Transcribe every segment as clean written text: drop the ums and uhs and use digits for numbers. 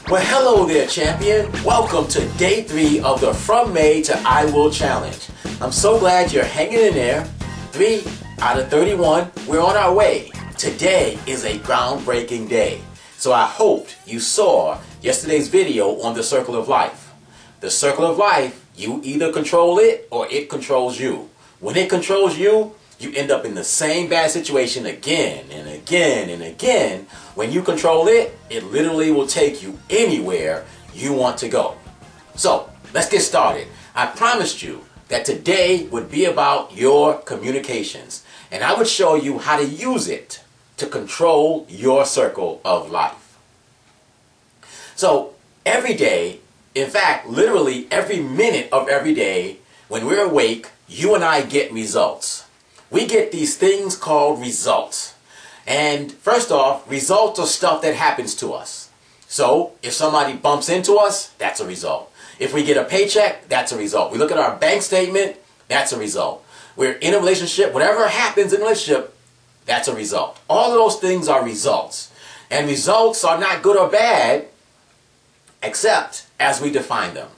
Well, hello there, champion. Welcome to day 3 of the From May to I Will Challenge. I'm so glad you're hanging in there. 3 out of 31, we're on our way. Today is a groundbreaking day. So I hoped you saw yesterday's video on the Circle of Life. The Circle of Life, you either control it or it controls you. When it controls you, you end up in the same bad situation again and again and again. When you control it, it literally will take you anywhere you want to go. So, let's get started. I promised you that today would be about your communications, and I would show you how to use it to control your circle of life. So, every day, in fact, literally every minute of every day, when we're awake, you and I get results. We get these things called results. And first off, results are stuff that happens to us. So if somebody bumps into us, that's a result. If we get a paycheck, that's a result. We look at our bank statement, that's a result. We're in a relationship, whatever happens in a relationship, that's a result. All of those things are results. And results are not good or bad, except as we define them.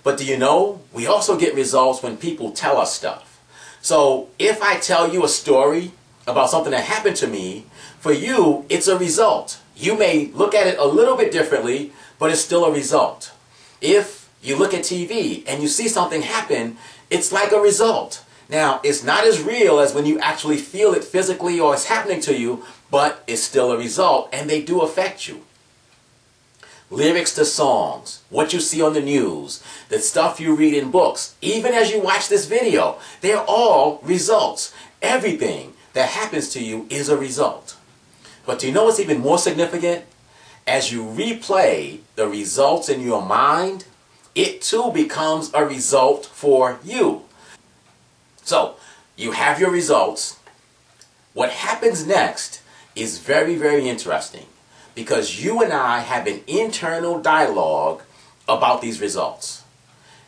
But do you know, we also get results when people tell us stuff. So if I tell you a story about something that happened to me, for you, it's a result. You may look at it a little bit differently, but it's still a result. If you look at TV and you see something happen, it's like a result. Now, it's not as real as when you actually feel it physically or it's happening to you, but it's still a result, and they do affect you. Lyrics to songs, what you see on the news, the stuff you read in books, even as you watch this video, they're all results. Everything that happens to you is a result. But do you know what's even more significant? As you replay the results in your mind, it too becomes a result for you. So, you have your results. What happens next is very, very interesting, because you and I have an internal dialogue about these results.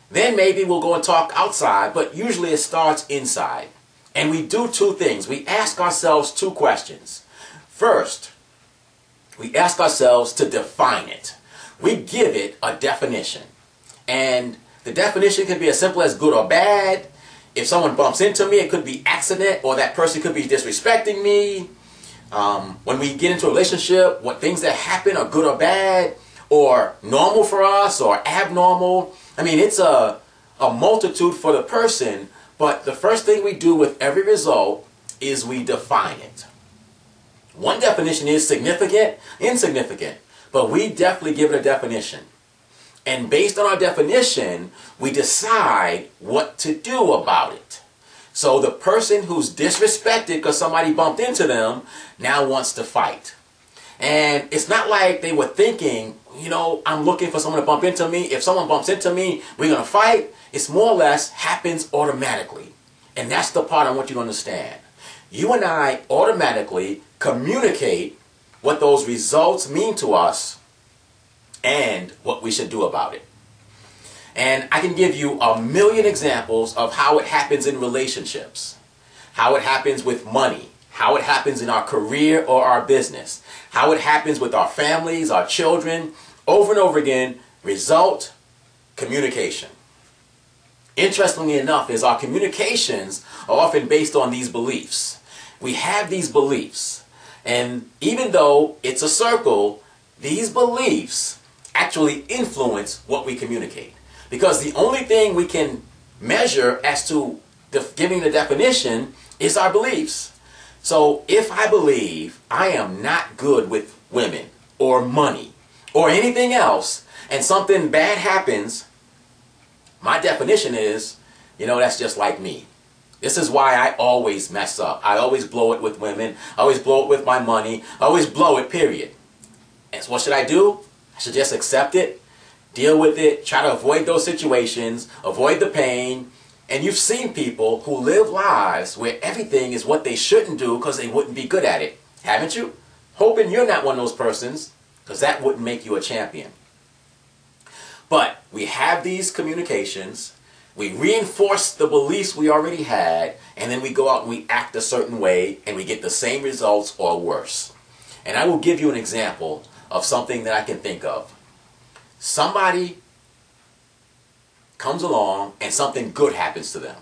Then maybe we'll go and talk outside, but usually it starts inside. And we do two things. We ask ourselves two questions. First, we ask ourselves to define it. We give it a definition. And the definition can be as simple as good or bad. If someone bumps into me, it could be accident, or that person could be disrespecting me. When we get into a relationship, what things that happen are good or bad, or normal for us, or abnormal. I mean, it's a multitude for the person, but the first thing we do with every result is we define it. One definition is significant, insignificant, but we definitely give it a definition. And based on our definition, we decide what to do about it. So the person who's disrespected because somebody bumped into them now wants to fight. And it's not like they were thinking, you know, I'm looking for someone to bump into me. If someone bumps into me, we're going to fight. It's more or less happens automatically. And that's the part I want you to understand. You and I automatically communicate what those results mean to us and what we should do about it. And I can give you a million examples of how it happens in relationships, how it happens with money, how it happens in our career or our business, how it happens with our families, our children, over and over again. Result, communication. Interestingly enough, is our communications are often based on these beliefs. We have these beliefs, and even though it's a circle, these beliefs actually influence what we communicate. Because the only thing we can measure as to giving the definition is our beliefs. So if I believe I am not good with women or money or anything else, and something bad happens, my definition is, you know, that's just like me. This is why I always mess up. I always blow it with women. I always blow it with my money. I always blow it, period. And so what should I do? I should just accept it, deal with it, try to avoid those situations, avoid the pain. And you've seen people who live lives where everything is what they shouldn't do because they wouldn't be good at it. Haven't you? Hoping you're not one of those persons, because that wouldn't make you a champion. But we have these communications, we reinforce the beliefs we already had, and then we go out and we act a certain way and we get the same results or worse. And I will give you an example of something that I can think of. somebody comes along and something good happens to them.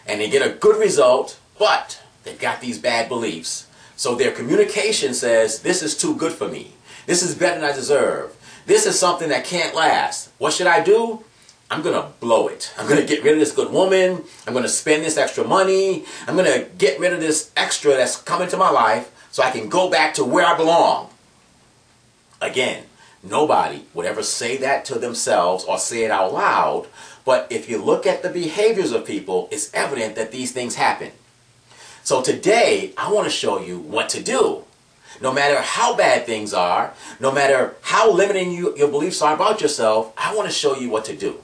And they get a good result, but they've got these bad beliefs. So their communication says, this is too good for me. This is better than I deserve. This is something that can't last. What should I do? I'm going to blow it. I'm going to get rid of this good woman. I'm going to spend this extra money. I'm going to get rid of this extra that's coming to my life so I can go back to where I belong. Again, nobody would ever say that to themselves or say it out loud. But if you look at the behaviors of people, it's evident that these things happen. So today, I want to show you what to do. No matter how bad things are, no matter how limiting your beliefs are about yourself, I want to show you what to do.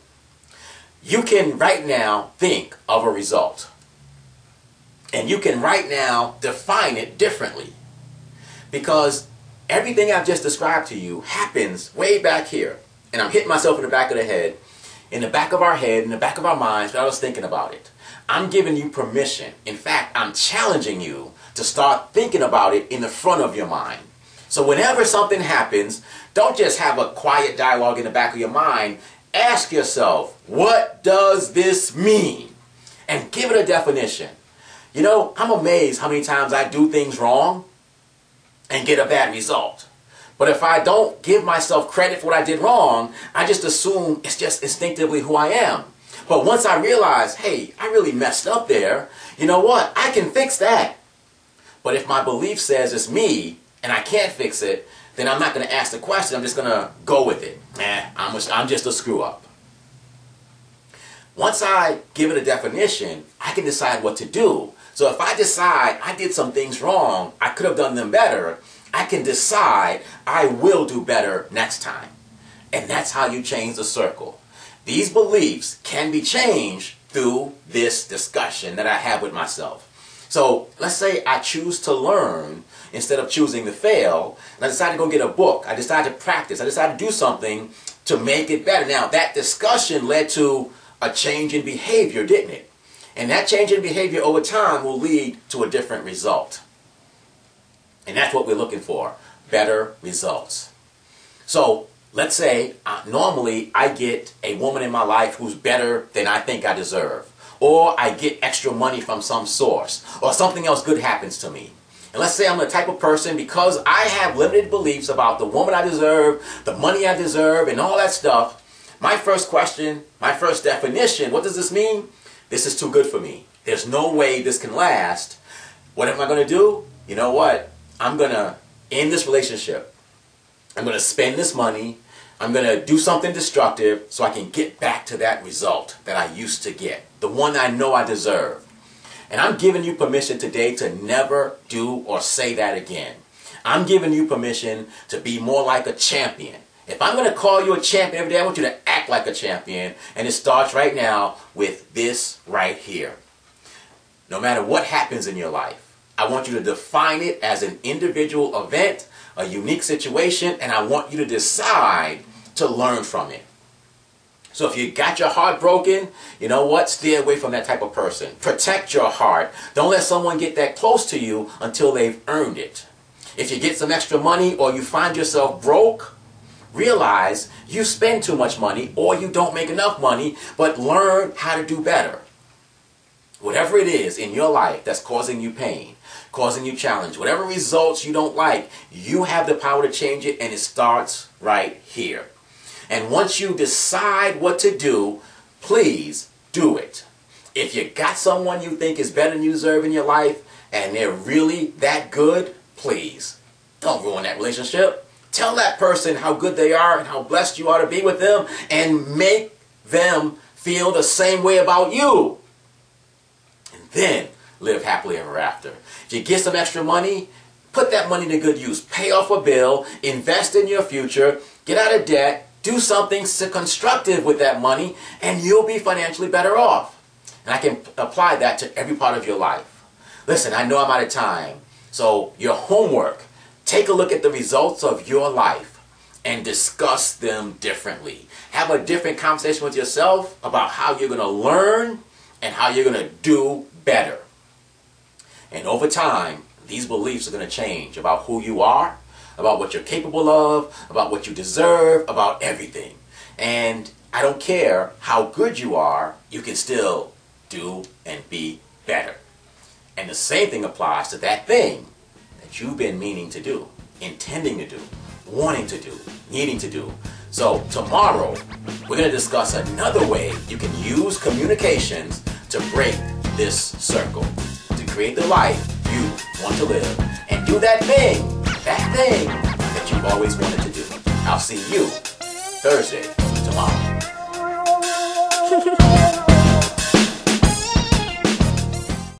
You can right now think of a result. And you can right now define it differently. Because everything I've just described to you happens way back here. And I'm hitting myself in the back of the head, in the back of our head, in the back of our minds, but I was thinking about it. I'm giving you permission. In fact, I'm challenging you to start thinking about it in the front of your mind. So whenever something happens, don't just have a quiet dialogue in the back of your mind. Ask yourself, what does this mean? And give it a definition. You know, I'm amazed how many times I do things wrong and get a bad result. But if I don't give myself credit for what I did wrong, I just assume it's just instinctively who I am. But once I realize, hey, I really messed up there, you know what? I can fix that. But if my belief says it's me and I can't fix it, then I'm not going to ask the question. I'm just going to go with it. I'm just a screw up. Once I give it a definition, I can decide what to do. So if I decide I did some things wrong, I could have done them better, I can decide I will do better next time. And that's how you change the circle. These beliefs can be changed through this discussion that I have with myself. So let's say I choose to learn instead of choosing to fail, and I decide to go get a book. I decide to practice. I decide to do something to make it better. Now, that discussion led to a change in behavior, didn't it? And that change in behavior over time will lead to a different result. And that's what we're looking for, better results. So let's say normally I get a woman in my life who's better than I think I deserve. Or I get extra money from some source. Or something else good happens to me. And let's say I'm the type of person, because I have limited beliefs about the woman I deserve, the money I deserve, and all that stuff, my first question, my first definition, what does this mean? This is too good for me. There's no way this can last. What am I going to do? You know what? I'm going to end this relationship. I'm going to spend this money. I'm going to do something destructive so I can get back to that result that I used to get. The one I know I deserve. And I'm giving you permission today to never do or say that again. I'm giving you permission to be more like a champion. If I'm going to call you a champion every day, I want you to act like a champion. And it starts right now with this right here. No matter what happens in your life, I want you to define it as an individual event, a unique situation, and I want you to decide to learn from it. So if you got your heart broken, you know what? Stay away from that type of person. Protect your heart. Don't let someone get that close to you until they've earned it. If you get some extra money or you find yourself broke, realize you spend too much money or you don't make enough money, but learn how to do better. Whatever it is in your life that's causing you pain, causing you challenge, whatever results you don't like, you have the power to change it, and it starts right here. And once you decide what to do, please do it. If you got someone you think is better than you deserve in your life, and they're really that good, please don't ruin that relationship. Tell that person how good they are and how blessed you are to be with them, and make them feel the same way about you. And then live happily ever after. If you get some extra money, put that money to good use. Pay off a bill, invest in your future, get out of debt, do something constructive with that money, and you'll be financially better off. And I can apply that to every part of your life. Listen, I know I'm out of time. So your homework, take a look at the results of your life and discuss them differently. Have a different conversation with yourself about how you're going to learn and how you're going to do better. And over time, these beliefs are going to change about who you are, about what you're capable of, about what you deserve, about everything. And I don't care how good you are, you can still do and be better. And the same thing applies to that thing that you've been meaning to do, intending to do, wanting to do, needing to do. So tomorrow, we're going to discuss another way you can use communications to break this circle, to create the life you want to live, and do that thing that you've always wanted to do. I'll see you Thursday, tomorrow.